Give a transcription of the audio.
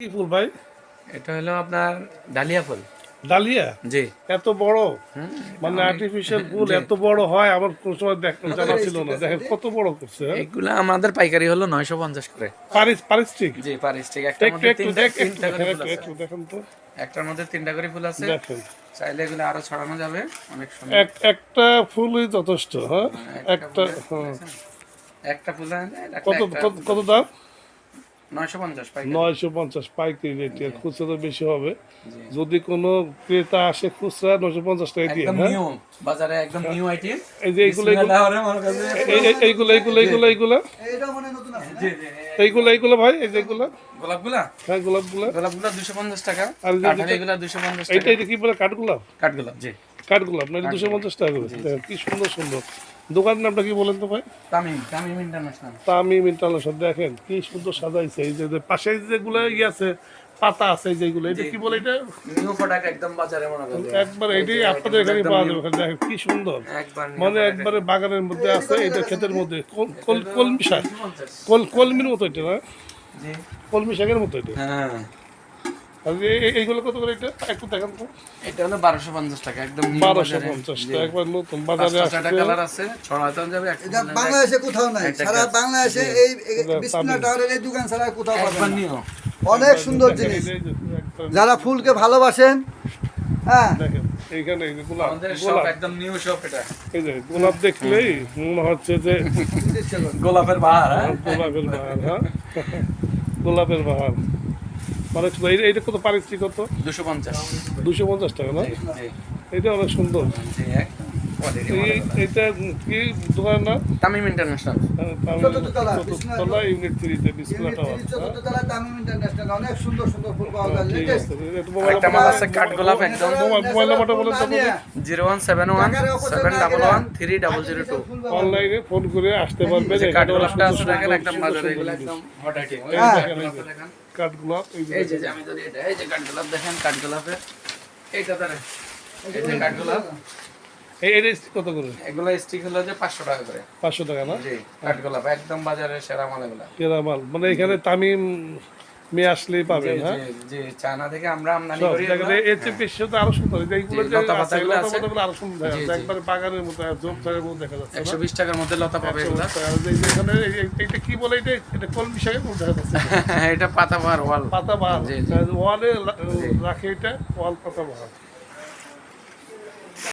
কি ফুল ভাই? এটা হলো আপনার ডালিয়া ফুল। ডালিয়া? জি। এত বড়? হুম, মানে আর্টিফিশিয়াল ফুল জি। এত বড় হয় আমার কোন সময় জানা ছিল না। দেখেন কত বড় করছে। হ্যাঁ? এগুলা আমাদের পাইকারি হলো 950 করে। পারিস্টিক? জি, পারিস্টিক। একটার একটু মধ্যে একটু তিনটা একটু তিনটা করে দেখেন, ফুল আছে। একটু দেখেন তো। একটার মধ্যে তিনটা করে ফুল আছে। দেখেন চাইলে এগুলো আরো ছড়ানো যাবে, অনেক সুন্দর। একটা ফুলই যথেষ্ট। হ্যাঁ, একটা। ফুলে হ্যাঁ। দেখছেন? একটা ফুল রাখলে কত একটা কত ফুল কত হবে। দাম? 950 পাইকারি। 950 পাইকারি রেট। জি, খুচরা তো বেশি হবে। জি। যদি কোনো ক্রেতা আসে খুচরা 950 টাকা দিয়ে। একদম হ্যাঁ, নিউ, বাজারে একদম নিউ আইটেম। এই যে এইগুলো বিসমিল্লাহ আর আমার কাছে এইগুলো এইগুলো এইগুলো এইগুলো জি, জি। এইগুলো এইগুলো ভাই, এই যে এগুলো। গোলাপগুলা হ্যাঁ, গোলাপগুলো। গোলাপগুলা 250 টাকা। আর এই যে কাঠালিগুলা 250 এইটা টাকা। এটা কি বলে, কাঠগোলাপ? কাঠগোলাপ, জি। কাঠগোলাপ না, 250 টাকা করে। দেখেন কি সুন্দর সুন্দর। দোকানের নামটা কি বলেন তো ভাই? তামিম, তামিম ইন্টারন্যাশনাল। তামিম ইন্টারন্যাশনাল। দেখেন কি সুন্দর সাজাইছে। এই যে পাশে যেগুলো আছে, পাতা আছে যেগুলো, এটা কি বলে? এটা নিউ প্রোডাক্ট একদম বাজারে মনে করেন। একবার এটাই আপনাদের এখানে পাওয়া যাবে। এখানে দেখেন কি সুন্দর। একবার নিউ মানে প্রোডাক্ট। একবারে বাগানের মধ্যে আছে, এটা ক্ষেতের মধ্যে। কলমি শাক, কলমির মতো এটা না? জি। কলমি শাকের মতো এটা। হ্যাঁ। আর এইগুলো কত করে এটা একটু দেখান তো। এটা হলো 1250 টাকা একদম নিউ বাজারে। 1250 টাকা, একবার নতুন বাজারে পাঁচটা ছয়টা আসছে। কালার আছে, ছড়াতে যাবে এক এটা বাংলাদেশে কোথাও নাই, একটা সারা গাছ। বাংলাদেশে এই বিসমিল্লাহ টাওয়ারের এই দোকান ছাড়া কোথাও পাবেন একবার না। নিউ। অনেক সুন্দর জিনিস। যারা ফুলকে ভালোবাসেন, হ্যাঁ, দেখেন এইখানে এই যে গোলাপ, আমাদের শপ গোলাপ। একদম নিউ শপ এটা। এই যে গোলাপ দেখলেই মনে হচ্ছে যে গোলাপের বাহার, হ্যাঁ? গোলাপের বাহার। হ্যাঁ, গোলাপের বাহার। অনেক সুন্দর। এইটা কত পারিশ্রিক? কত? 250। 250 টাকা না? জি, জি। এটা অনেক সুন্দর। জি, একদম quality মানের গুলা। এইটা কি দোকানের নাম? তামিম ইন্টারন্যাশনাল। চতুর্থ তলা, চতুর্থতলা ইউনিট 3 তে বিসমিল্লাহ টাওয়ার। চতুর্থ তলায় তামিম ইন্টারন্যাশনাল। অনেক সুন্দর সুন্দর ফুল পাওয়া যায়। ঠিক latest। আছে। এটা মোবাইল একটা মাল আছে কাঠগোলাপ একদম। মোবাইল নাম্বারটা বলেন তো আপনি। 0171 711 3002। অনলাইনে ফোন করে আসতে পারবে। যে এখানে কাঠগোলাপটা অনেক আছে সুন্দর দেখেন একদম সুন্দর বাজারে এগুলো সুন্দর একদম হট আইটেম। এই হ্যাঁ। দেখেন, এই যে কাঠগোলাপ। এই যে এই যে আমি যদি এটা এই যে কাঠগোলাপ দেখেন, কাঠগোলাপের এইটা ধরেন, এই যে কাঠগোলাপ, এটা কত করে? এগুলো স্টিক হলো যে 500 টাকা করে। 500 টাকা না? জি, কাঠগোলাপ একদম বাজারের সেরা মাল এগুলা। কেরামাল মানে এখানে তামিম মেয়ে আসলেই জি, পাবেন। হ্যাঁ, জি, জি, চায়না থেকে আমরা আমদানি সব করি দেখেন এগুলা। এর চেয়ে বেশি তো আরো সুন্দর। এইগুলো জি, যে লতা আছে, পাতাগুলো লতা আছে। পাতাগুলো আরো সুন্দর দেখা জি, যাচ্ছে। জি। একবারে বাগানের মতো জোপ জায়গার মতো দেখা যাচ্ছে না? 120 টাকার মধ্যে লতা পাবে এগুলা। 150 টাকা। এই যে এখানে এইটা কি বলে? এটা কলমি শাকের মতো দেখা যাচ্ছে। এটা পাতাবাহার ওয়াল। পাতা বাহার। জি, জি। ওয়ালে রাখে এটা, ওয়াল পাতা বাহার।